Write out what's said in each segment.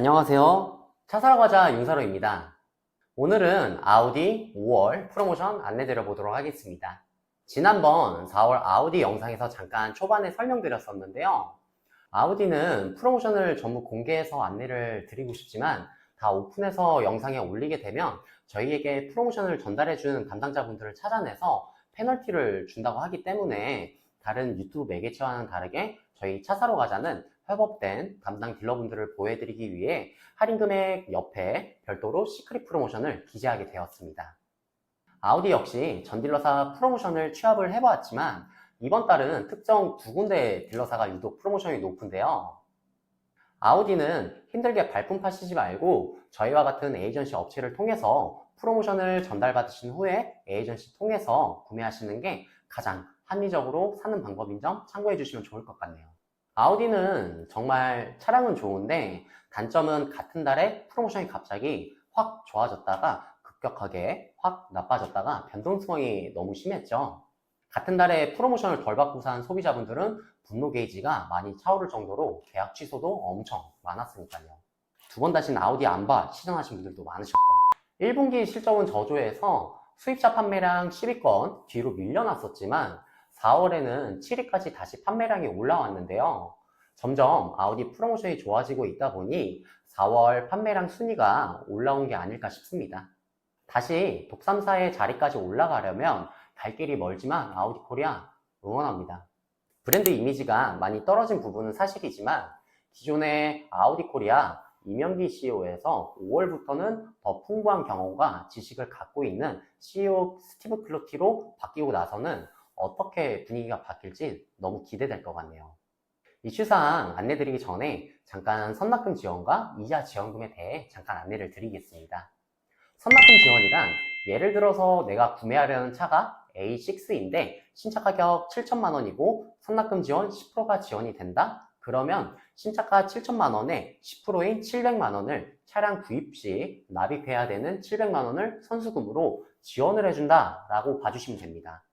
안녕하세요. 차 사러 가자 윤사로입니다. 오늘은 아우디 5월 프로모션 안내드려 보도록 하겠습니다. 지난번 4월 아우디 영상에서 잠깐 초반에 설명드렸었는데요. 아우디는 프로모션을 전부 공개해서 안내를 드리고 싶지만 다 오픈해서 영상에 올리게 되면 저희에게 프로모션을 전달해주는 담당자분들을 찾아내서 페널티를 준다고 하기 때문에 다른 유튜브 매개체와는 다르게 저희 차 사러 가자는 협업된 담당 딜러분들을 보여드리기 위해 할인 금액 옆에 별도로 시크릿 프로모션을 기재하게 되었습니다. 아우디 역시 전 딜러사 프로모션을 취합을 해보았지만 이번 달은 특정 두 군데 딜러사가 유독 프로모션이 높은데요. 아우디는 힘들게 발품 파시지 말고 저희와 같은 에이전시 업체를 통해서 프로모션을 전달받으신 후에 에이전시 통해서 구매하시는 게 가장 합리적으로 사는 방법인 점 참고해 주시면 좋을 것 같네요. 아우디는 정말 차량은 좋은데 단점은 같은 달에 프로모션이 갑자기 확 좋아졌다가 급격하게 확 나빠졌다가 변동성이 너무 심했죠. 같은 달에 프로모션을 덜 받고 산 소비자분들은 분노 게이지가 많이 차오를 정도로 계약 취소도 엄청 많았으니까요. 두 번 다시는 아우디 안 봐 시전하신 분들도 많으셨고 1분기 실적은 저조해서 수입차 판매량 10위권 뒤로 밀려났었지만 4월에는 7위까지 다시 판매량이 올라왔는데요. 점점 아우디 프로모션이 좋아지고 있다 보니 4월 판매량 순위가 올라온 게 아닐까 싶습니다. 다시 독삼사의 자리까지 올라가려면 갈 길이 멀지만 아우디 코리아 응원합니다. 브랜드 이미지가 많이 떨어진 부분은 사실이지만 기존의 아우디 코리아 이명기 CEO에서 5월부터는 더 풍부한 경험과 지식을 갖고 있는 CEO 스티브 클로티로 바뀌고 나서는 어떻게 분위기가 바뀔지 너무 기대될 것 같네요. 이슈사항 안내드리기 전에 잠깐 선납금 지원과 이자 지원금에 대해 잠깐 안내를 드리겠습니다. 선납금 지원이란 예를 들어서 내가 구매하려는 차가 A6인데 신차 가격 7천만 원이고 선납금 지원 10%가 지원이 된다? 그러면 신차가 7천만 원에 10%인 700만 원을 차량 구입 시 납입해야 되는 700만 원을 선수금으로 지원을 해준다 라고 봐주시면 됩니다.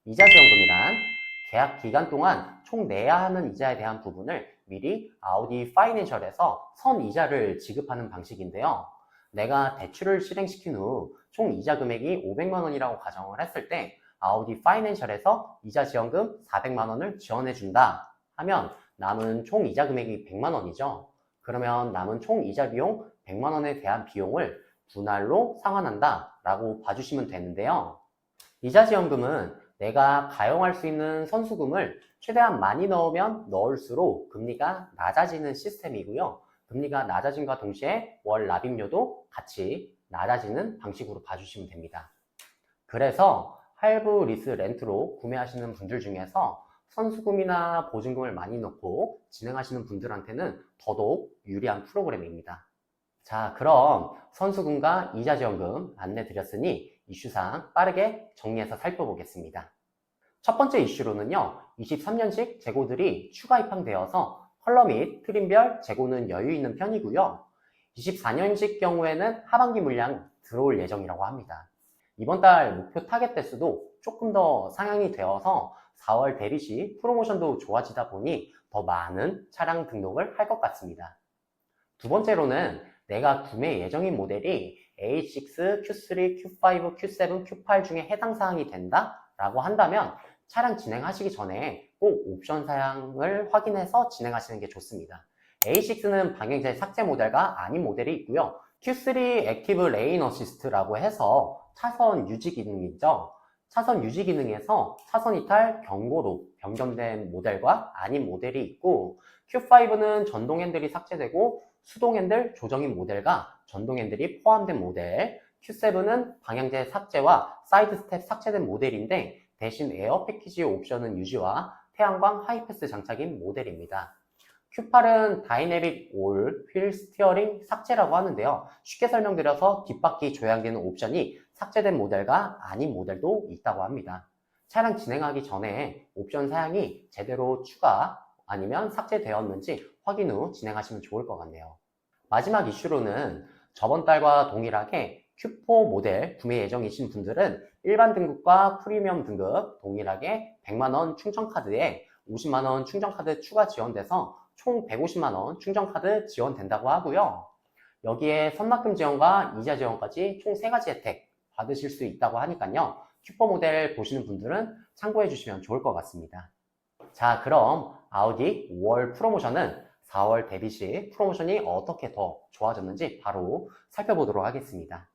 이자 지원금이란 계약 기간 동안 총 내야 하는 이자에 대한 부분을 미리 아우디 파이낸셜에서 선이자를 지급하는 방식인데요. 내가 대출을 실행시킨 후 총 이자 금액이 500만 원이라고 가정을 했을 때 아우디 파이낸셜에서 이자 지원금 400만 원을 지원해준다 하면 남은 총 이자 금액이 100만 원이죠. 그러면 남은 총 이자 비용 100만 원에 대한 비용을 분할로 상환한다 라고 봐주시면 되는데요. 이자 지원금은 내가 가용할 수 있는 선수금을 최대한 많이 넣으면 넣을수록 금리가 낮아지는 시스템이고요. 금리가 낮아짐과 동시에 월 납입료도 같이 낮아지는 방식으로 봐주시면 됩니다. 그래서 할부, 리스, 렌트로 구매하시는 분들 중에서 선수금이나 보증금을 많이 넣고 진행하시는 분들한테는 더더욱 유리한 프로그램입니다. 자, 그럼 선수금과 이자 지원금 안내 드렸으니 이슈사항 빠르게 정리해서 살펴보겠습니다. 첫 번째 이슈로는요, 23년식 재고들이 추가 입항되어서 컬러 및 트림별 재고는 여유 있는 편이고요. 24년식 경우에는 하반기 물량 들어올 예정이라고 합니다. 이번 달 목표 타겟 대수도 조금 더 상향이 되어서 4월 대비 시 프로모션도 좋아지다 보니 더 많은 차량 등록을 할 것 같습니다. 두 번째로는 내가 구매 예정인 모델이 A6, Q3, Q5, Q7, Q8 중에 해당 사항이 된다 라고 한다면 차량 진행하시기 전에 꼭 옵션 사양을 확인해서 진행하시는 게 좋습니다. A6는 방향제 삭제 모델과 아닌 모델이 있고요. Q3 액티브 레인 어시스트라고 해서 차선 유지 기능이죠. 차선 유지 기능에서 차선 이탈 경고로 변경된 모델과 아닌 모델이 있고 Q5는 전동 핸들이 삭제되고 수동 핸들 조정인 모델과 전동 핸들이 포함된 모델, Q7은 방향제 삭제와 사이드 스텝 삭제된 모델인데 대신 에어 패키지 옵션은 유지와 태양광 하이패스 장착인 모델입니다. Q8은 다이내믹 올 휠 스티어링 삭제라고 하는데요. 쉽게 설명드려서 뒷바퀴 조향되는 옵션이 삭제된 모델과 아닌 모델도 있다고 합니다. 차량 진행하기 전에 옵션 사양이 제대로 추가 아니면 삭제되었는지 확인 후 진행하시면 좋을 것 같네요. 마지막 이슈로는 저번 달과 동일하게 Q4 모델 구매 예정이신 분들은 일반 등급과 프리미엄 등급 동일하게 100만원 충전카드에 50만원 충전카드 추가 지원돼서 총 150만원 충전카드 지원된다고 하고요. 여기에 선납금 지원과 이자 지원까지 총 3가지 혜택 받으실 수 있다고 하니까요. 큐퍼 모델 보시는 분들은 참고해 주시면 좋을 것 같습니다. 자, 그럼 아우디 5월 프로모션은 4월 데뷔 시 프로모션이 어떻게 더 좋아졌는지 바로 살펴보도록 하겠습니다.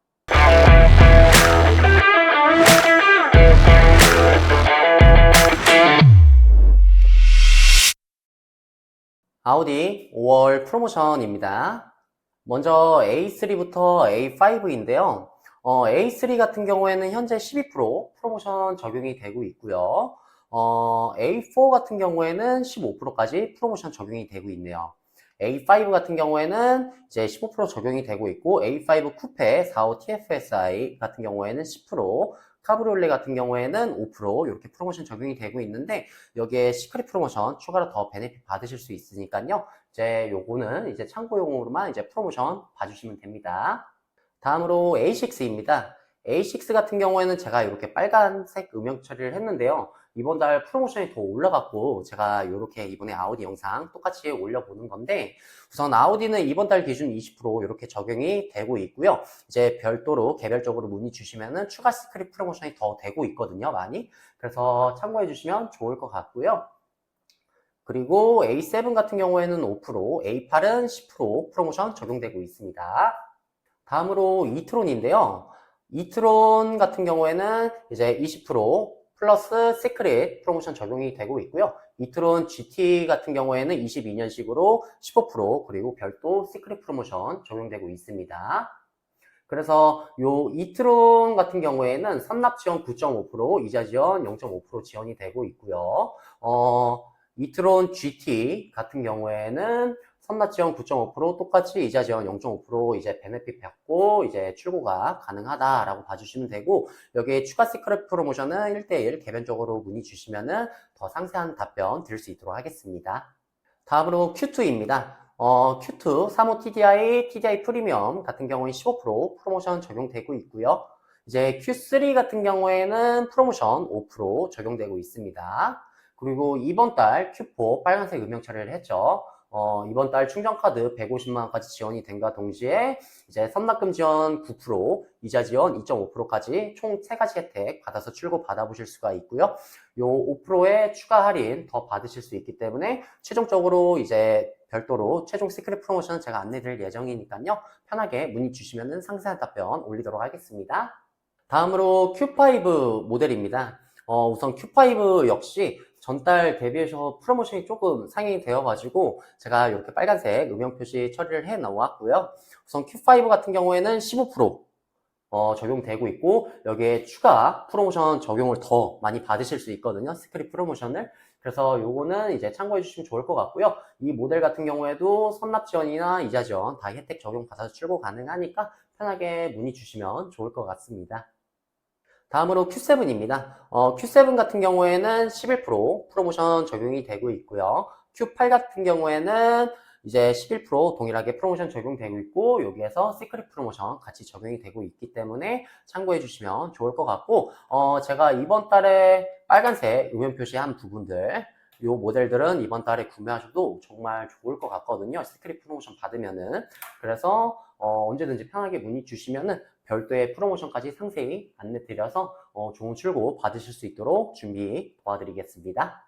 아우디 5월 프로모션입니다. 먼저 A3부터 A5인데요. A3 같은 경우에는 현재 12% 프로모션 적용이 되고 있고요. A4 같은 경우에는 15%까지 프로모션 적용이 되고 있네요. A5 같은 경우에는 이제 15% 적용이 되고 있고, A5 쿠페 45 TFSI 같은 경우에는 10%, 카브리올레 같은 경우에는 5% 이렇게 프로모션 적용이 되고 있는데, 여기에 시크릿 프로모션 추가로 더 베네핏 받으실 수 있으니까요. 이제 요거는 이제 참고용으로만 이제 프로모션 봐주시면 됩니다. 다음으로 A6입니다. A6 같은 경우에는 제가 이렇게 빨간색 음영 처리를 했는데요. 이번 달 프로모션이 더 올라갔고 제가 이렇게 이번에 아우디 영상 똑같이 올려보는 건데, 우선 아우디는 이번 달 기준 20% 이렇게 적용이 되고 있고요. 이제 별도로 개별적으로 문의 주시면은 추가 시크릿 프로모션이 더 되고 있거든요, 많이. 그래서 참고해 주시면 좋을 것 같고요. 그리고 A7 같은 경우에는 5%, A8은 10% 프로모션 적용되고 있습니다. 다음으로 이트론인데요. 이트론 같은 경우에는 이제 20% 플러스 시크릿 프로모션 적용이 되고 있고요. 이트론 GT 같은 경우에는 22년식으로 15% 그리고 별도 시크릿 프로모션 적용되고 있습니다. 그래서 요 이트론 같은 경우에는 선납 지원 9.5%, 이자 지원 0.5% 지원이 되고 있고요. 이트론 GT 같은 경우에는 선납 지원 9.5%, 똑같이 이자 지원 0.5% 이제 베네핏 받고 이제 출고가 가능하다라고 봐주시면 되고, 여기에 추가 시크릿 프로모션은 1대1 개별적으로 문의 주시면은 더 상세한 답변 드릴 수 있도록 하겠습니다. 다음으로 Q2입니다. Q2 사모 TDI, TDI 프리미엄 같은 경우에 15% 프로모션 적용되고 있고요. 이제 Q3 같은 경우에는 프로모션 5% 적용되고 있습니다. 그리고 이번 달 Q4 빨간색 음영 처리를 했죠. 이번 달 충전카드 150만원까지 지원이 된과 동시에 이제 선납금 지원 9%, 이자 지원 2.5%까지 총 3가지 혜택 받아서 출고 받아보실 수가 있고요. 요 5%의 추가 할인 더 받으실 수 있기 때문에 최종적으로 이제 별도로 최종 시크릿 프로모션은 제가 안내 드릴 예정이니까요. 편하게 문의 주시면 상세한 답변 올리도록 하겠습니다. 다음으로 Q5 모델입니다. 우선 Q5 역시 전달 대비해서 프로모션이 조금 상향이 되어가지고 제가 이렇게 빨간색 음영 표시 처리를 해 놓았고요. 우선 Q5 같은 경우에는 15% 적용되고 있고, 여기에 추가 프로모션 적용을 더 많이 받으실 수 있거든요. 시크릿 프로모션을. 그래서 요거는 이제 참고해 주시면 좋을 것 같고요. 이 모델 같은 경우에도 선납 지원이나 이자 지원 다 혜택 적용 받아서 출고 가능하니까 편하게 문의 주시면 좋을 것 같습니다. 다음으로 Q7입니다. Q7 같은 경우에는 11% 프로모션 적용이 되고 있고요. Q8 같은 경우에는 이제 11% 동일하게 프로모션 적용되고 있고, 여기에서 시크릿 프로모션 같이 적용이 되고 있기 때문에 참고해 주시면 좋을 것 같고, 제가 이번 달에 빨간색 음영 표시한 부분들, 요 모델들은 이번 달에 구매하셔도 정말 좋을 것 같거든요. 시크릿 프로모션 받으면은. 그래서 언제든지 편하게 문의 주시면은 별도의 프로모션까지 상세히 안내 드려서 좋은 출고 받으실 수 있도록 준비 도와드리겠습니다.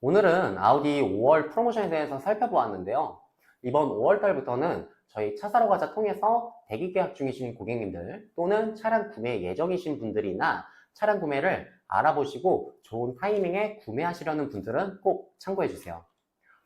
오늘은 아우디 5월 프로모션에 대해서 살펴보았는데요. 이번 5월 달부터는 저희 차 사러 가자 통해서 대기 계약 중이신 고객님들 또는 차량 구매 예정이신 분들이나 차량 구매를 알아보시고 좋은 타이밍에 구매하시려는 분들은 꼭 참고해 주세요.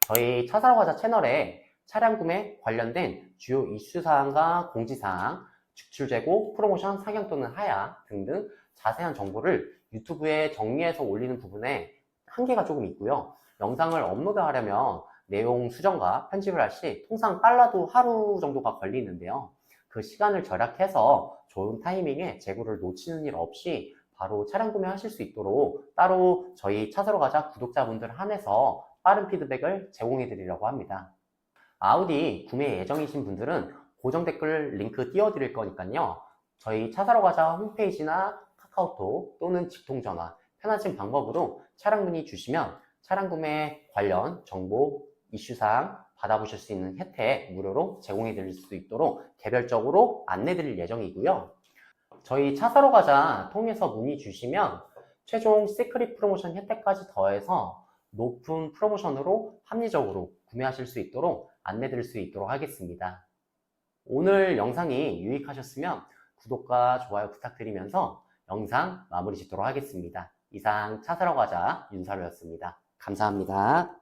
저희 차 사러 가자 채널에 차량 구매 관련된 주요 이슈 사항과 공지사항, 직출 재고, 프로모션 상향 또는 하야 등등 자세한 정보를 유튜브에 정리해서 올리는 부분에 한계가 조금 있고요. 영상을 업로드하려면 내용 수정과 편집을 할 시 통상 빨라도 하루 정도가 걸리는데요. 그 시간을 절약해서 좋은 타이밍에 재고를 놓치는 일 없이 바로 차량 구매하실 수 있도록 따로 저희 차 사러 가자 구독자분들 한해서 빠른 피드백을 제공해 드리려고 합니다. 아우디 구매 예정이신 분들은 고정 댓글 링크 띄워드릴 거니까요. 저희 차 사러 가자 홈페이지나 카카오톡 또는 직통전화 편하신 방법으로 차량 문의 주시면 차량 구매 관련 정보, 이슈사항 받아보실 수 있는 혜택 무료로 제공해 드릴 수 있도록 개별적으로 안내 드릴 예정이고요. 저희 차 사러 가자 통해서 문의 주시면 최종 시크릿 프로모션 혜택까지 더해서 높은 프로모션으로 합리적으로 구매하실 수 있도록 안내 드릴 수 있도록 하겠습니다. 오늘 영상이 유익하셨으면 구독과 좋아요 부탁드리면서 영상 마무리 짓도록 하겠습니다. 이상 차 사러 가자 윤사로였습니다. 감사합니다.